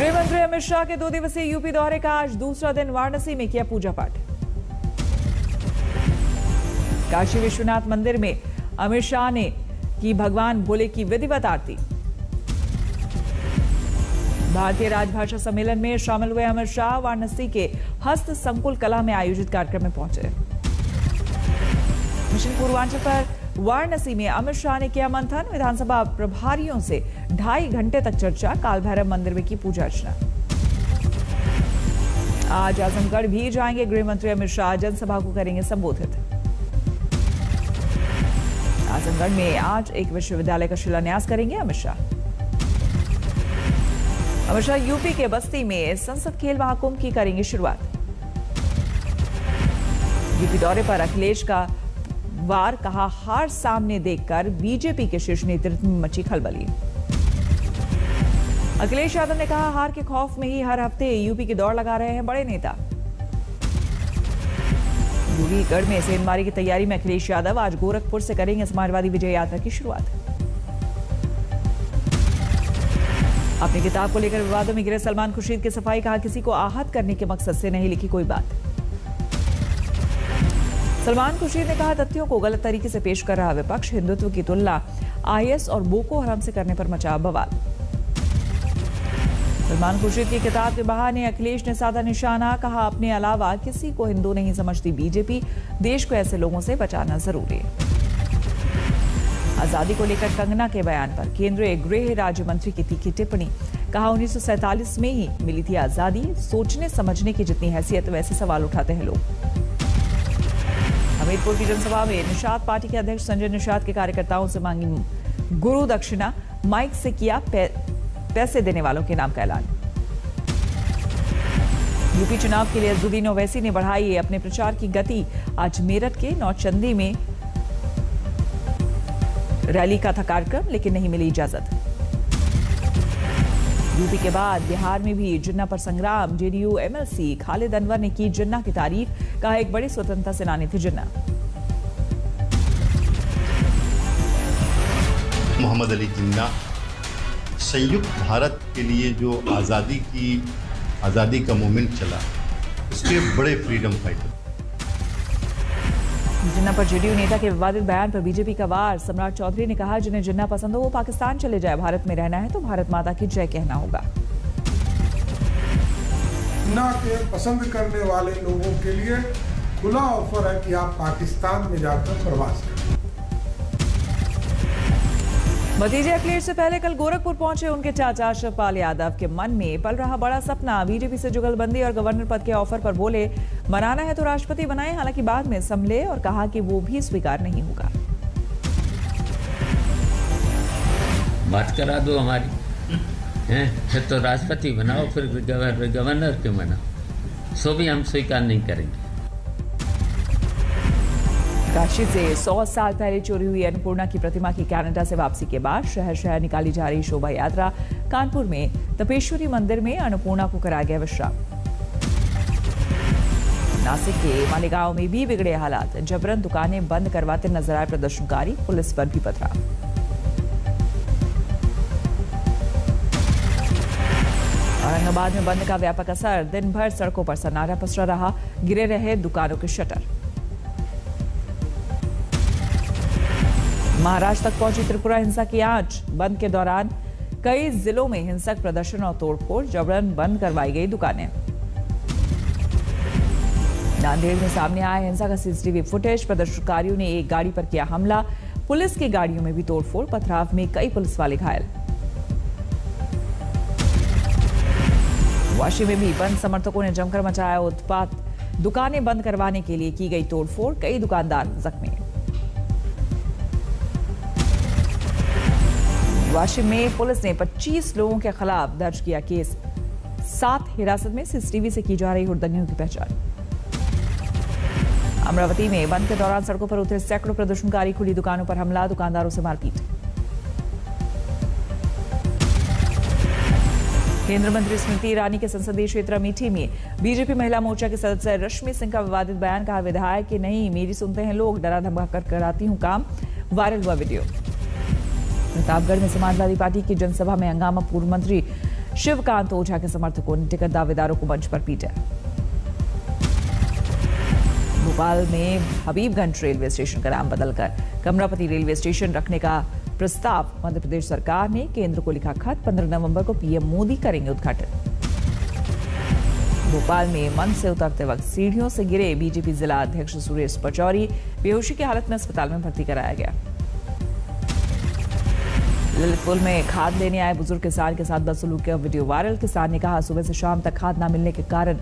गृह मंत्री अमित शाह के 2 दिवसीय यूपी दौरे का आज दूसरा दिन वाराणसी में किया पूजा पाठ। काशी विश्वनाथ मंदिर में अमित शाह ने की भगवान भोले की विधिवत आरती। भारतीय राजभाषा सम्मेलन में शामिल हुए अमित शाह वाराणसी के हस्त संकुल कला में आयोजित कार्यक्रम में पहुंचे। मिशन पूर्वांचल पर वाराणसी में अमित शाह ने किया मंथन। विधानसभा प्रभारियों से 2.5 घंटे तक चर्चा। काल भैरव मंदिर में की पूजा अर्चना। आज आजमगढ़ भी जाएंगे गृह मंत्री अमित शाह, जनसभा को करेंगे संबोधित। आजमगढ़ में आज एक विश्वविद्यालय का शिलान्यास करेंगे अमित शाह। अमित शाह यूपी के बस्ती में संसद खेल महाकुंभ की करेंगे शुरुआत। यूपी दौरे पर अखिलेश का वार, कहा हार सामने देखकर बीजेपी के शीर्ष नेतृत्व में मची खलबली। अखिलेश यादव ने कहा हार के खौफ में ही हर हफ्ते यूपी की दौड़ लगा रहे हैं बड़े नेता। गढ़ में सेंधमारी की तैयारी में अखिलेश यादव आज गोरखपुर से करेंगे समाजवादी विजय यात्रा की शुरुआत। अपनी किताब को लेकर विवादों में गिरे सलमान खुर्शीद की सफाई, कहा किसी को आहत करने के मकसद से नहीं लिखी कोई बात। सलमान खुर्शीद ने कहा तथ्यों को गलत तरीके से पेश कर रहा विपक्ष, हिंदुत्व की तुलना आईएस और बोको हराम से करने पर मचा बवाल। सलमान खुर्शीद की किताब के बहाने अखिलेश ने साधा निशाना, कहा अपने अलावा किसी को हिंदू नहीं समझती बीजेपी, देश को ऐसे लोगों से बचाना जरूरी है। आजादी को लेकर कंगना के बयान पर केंद्रीय गृह राज्य मंत्री की तीखी टिप्पणी, कहा 1947 में ही मिली थी आजादी, सोचने समझने की जितनी हैसियत वैसे सवाल उठाते हैं लोग। हमीरपुर की जनसभा में निषाद पार्टी के अध्यक्ष संजय निषाद के कार्यकर्ताओं से मांगी गुरु दक्षिणा, माइक से किया पैसे देने वालों के नाम का ऐलान। यूपी चुनाव के लिए अजदुद्दीन ओवैसी ने बढ़ाई अपने प्रचार की गति। आज मेरठ के नौचंदी में रैली का था कार्यक्रम, लेकिन नहीं मिली इजाजत। यूपी के बाद बिहार में भी जिन्ना पर संग्राम। जेडीयू एमएलसी खालिद अनवर ने की जिन्ना की तारीफ, कहा एक बड़े स्वतंत्रता सेनानी थे जिन्ना। मोहम्मद अली जिन्ना संयुक्त भारत के लिए जो आज़ादी का मूवमेंट चला, उसके बड़े फ्रीडम फाइटर। जिन्ना पर जेडीयू नेता के विवादित बयान पर बीजेपी का वार। सम्राट चौधरी ने कहा जिन्हें जिन्ना पसंद हो वो पाकिस्तान चले जाए, भारत में रहना है तो भारत माता की जय कहना होगा। जिन्ना के पसंद करने वाले लोगों के लिए खुला ऑफर है कि आप पाकिस्तान में जाकर प्रवास करें। भतीजे अखिलेश से पहले कल गोरखपुर पहुंचे उनके चाचा शिवपाल यादव के मन में पल रहा बड़ा सपना। बीजेपी से जुगलबंदी और गवर्नर पद के ऑफर पर बोले बनाना है तो राष्ट्रपति बनाए, हालांकि बाद में संभले और कहा कि वो भी स्वीकार नहीं होगा। बात करा दो हमारी हैं, फिर तो राष्ट्रपति बनाओ, फिर गवर्नर क्यों बनाओ, सो भी हम स्वीकार नहीं करेंगे। काशी से 100 साल पहले चोरी हुई अन्नपूर्णा की प्रतिमा की कनाडा से वापसी के बाद शहर शहर निकाली जा रही शोभा यात्रा। कानपुर में तपेश्वरी मंदिर में अन्नपूर्णा को कराया गया विश्राम। नासिक के मालेगांव में भी बिगड़े हालात, जबरन दुकानें बंद करवाते नजर आए प्रदर्शनकारी, पुलिस पर भी पथराव। औरंगाबाद में बंद का व्यापक असर, दिन भर सड़कों पर सन्नाटा पसरा रहा, गिरे रहे दुकानों के शटर। महाराष्ट्र तक पहुंची त्रिपुरा हिंसा की आंच, बंद के दौरान कई जिलों में हिंसक प्रदर्शन और तोड़फोड़, जबरन बंद करवाई गई दुकानें। नांदेड़ में सामने आया हिंसा का सीसीटीवी फुटेज, प्रदर्शनकारियों ने एक गाड़ी पर किया हमला, पुलिस की गाड़ियों में भी तोड़फोड़, पथराव में कई पुलिस वाले घायल। वाशी में भी बंद समर्थकों ने जमकर मचाया उत्पात, दुकानें बंद करवाने के लिए की गई तोड़फोड़, कई दुकानदार जख्मी। वाशिम में पुलिस ने 25 लोगों के खिलाफ दर्ज किया केस, 7 हिरासत में, सीसीटीवी से की जा रही हुड़दंगियों की पहचान। अमरावती में बंद के दौरान सड़कों पर उतरे सैकड़ों प्रदर्शनकारी, खुली दुकानों पर हमला, दुकानदारों से मारपीट। केंद्रीय मंत्री स्मृति ईरानी के संसदीय क्षेत्र अमेठी में बीजेपी महिला मोर्चा के सदस्य रश्मि सिंह का विवादित बयान, कहा विधायक कि नहीं मेरी सुनते हैं लोग, डरा धमका कर कराती हूं काम, वायरल हुआ वीडियो। प्रतापगढ़ में समाजवादी पार्टी की जनसभा में हंगामा, पूर्व मंत्री शिवकांत ओझा के समर्थकों ने टिकट दावेदारों को मंच पर पीटा। भोपाल में हबीबगंज रेलवे स्टेशन का नाम बदलकर कमरापति रेलवे स्टेशन रखने का प्रस्ताव मध्य प्रदेश सरकार ने केंद्र को लिखा खत। 15 नवंबर को पीएम मोदी करेंगे उद्घाटन। भोपाल में मंच से उतरते वक्त सीढ़ियों से गिरे बीजेपी जिला अध्यक्ष सुरेश पचौरी, बेहोशी की हालत में अस्पताल में भर्ती कराया गया। ललितपुर में खाद लेने आए बुजुर्ग किसान के साथ बदसलूकी का वीडियो वायरल। किसान ने कहा, सुबह से शाम तक खाद न मिलने के कारण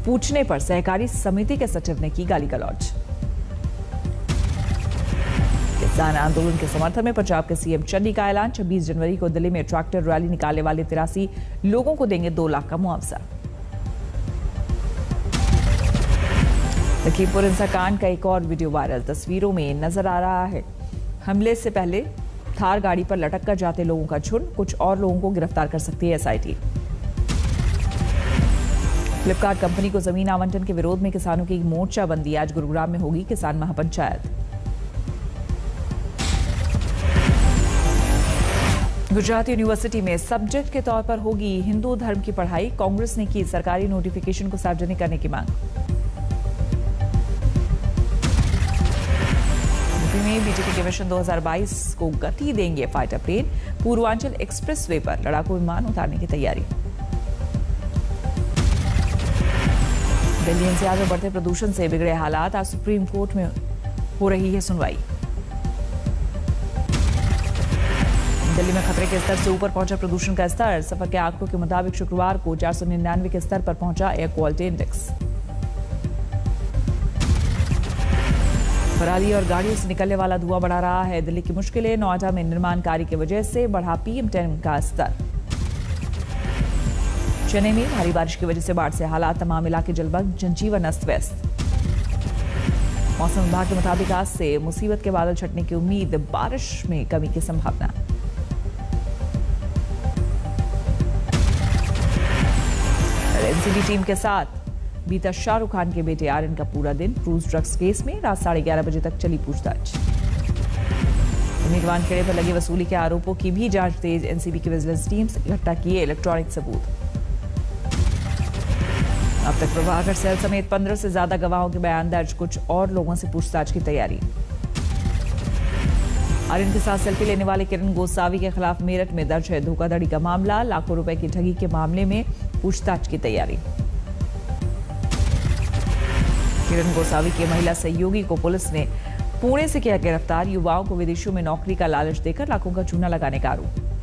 पूछने पर सहकारी समिति के सचिव ने की गाली गलौज। किसान आंदोलन के समर्थन में पंजाब के सीएम चन्नी का ऐलान। 26 जनवरी को दिल्ली में ट्रैक्टर रैली निकालने वाले 83 लोगों को देंगे 2 लाख का मुआवजा। लखीमपुर हिंसाकांड का एक और वीडियो वायरल तस्वीरों में नजर आ रहा है। हमले से पहले थार गाड़ी पर लटक कर जाते लोगों का झुंड, कुछ और लोगों को गिरफ्तार कर सकती है एसआईटी। फ्लिपकार्ट कंपनी को जमीन आवंटन के विरोध में किसानों की मोर्चाबंदी। आज गुरुग्राम में होगी किसान महापंचायत। गुजरात यूनिवर्सिटी में सब्जेक्ट के तौर पर होगी हिंदू धर्म की पढ़ाई। कांग्रेस ने की सरकारी नोटिफिकेशन को सार्वजनिक करने की मांग। में बीजेपी के मिशन 2022 को गति देंगे फाइटर प्लेन। पूर्वांचल एक्सप्रेसवे पर लड़ाकू विमान उतारने की तैयारी। दिल्ली एनसीआर में बढ़ते प्रदूषण से बिगड़े हालात। आज सुप्रीम कोर्ट में हो रही है सुनवाई। दिल्ली में खतरे के स्तर से ऊपर पहुंचा प्रदूषण का स्तर। सफर के आंकड़ों के मुताबिक शुक्रवार को 499 के स्तर पर पहुंचा एयर क्वालिटी इंडेक्स। पराली और गाड़ियों से निकलने वाला धुआं बढ़ा रहा है दिल्ली की मुश्किलें। नोएडा में निर्माण कार्य की वजह से बढ़ा PM10 का स्तर। चेन्नई में भारी बारिश की वजह से बाढ़ से हालात, तमाम इलाके जलमग्न, जनजीवन अस्त व्यस्त। मौसम विभाग के मुताबिक आज से मुसीबत के बादल छटने की उम्मीद, बारिश में कमी की संभावना। एनसीबी टीम के साथ बीता शाहरुख खान के बेटे आर्यन का पूरा दिन। क्रूज ड्रग्स केस में रात 11:30 बजे तक चली पूछताछ। उम्मीदवार खेड़े पर लगे वसूली के आरोपों की भी जांच तेज। एनसीबी की विजिलेंस टीम से इकट्ठा किए इलेक्ट्रॉनिक सबूत। अब तक प्रभाकर सैल समेत 15 से ज्यादा गवाहों के बयान दर्ज। कुछ और लोगों से पूछताछ की तैयारी। आर्यन के साथ सेल्फी लेने वाले किरण गोसावी के खिलाफ मेरठ में दर्ज है धोखाधड़ी का मामला। लाखों रुपए की ठगी के मामले में पूछताछ की तैयारी। किरण गोसावी के महिला सहयोगी को पुलिस ने पुणे से किया गिरफ्तार। युवाओं को विदेशों में नौकरी का लालच देकर लाखों का चूना लगाने का आरोप।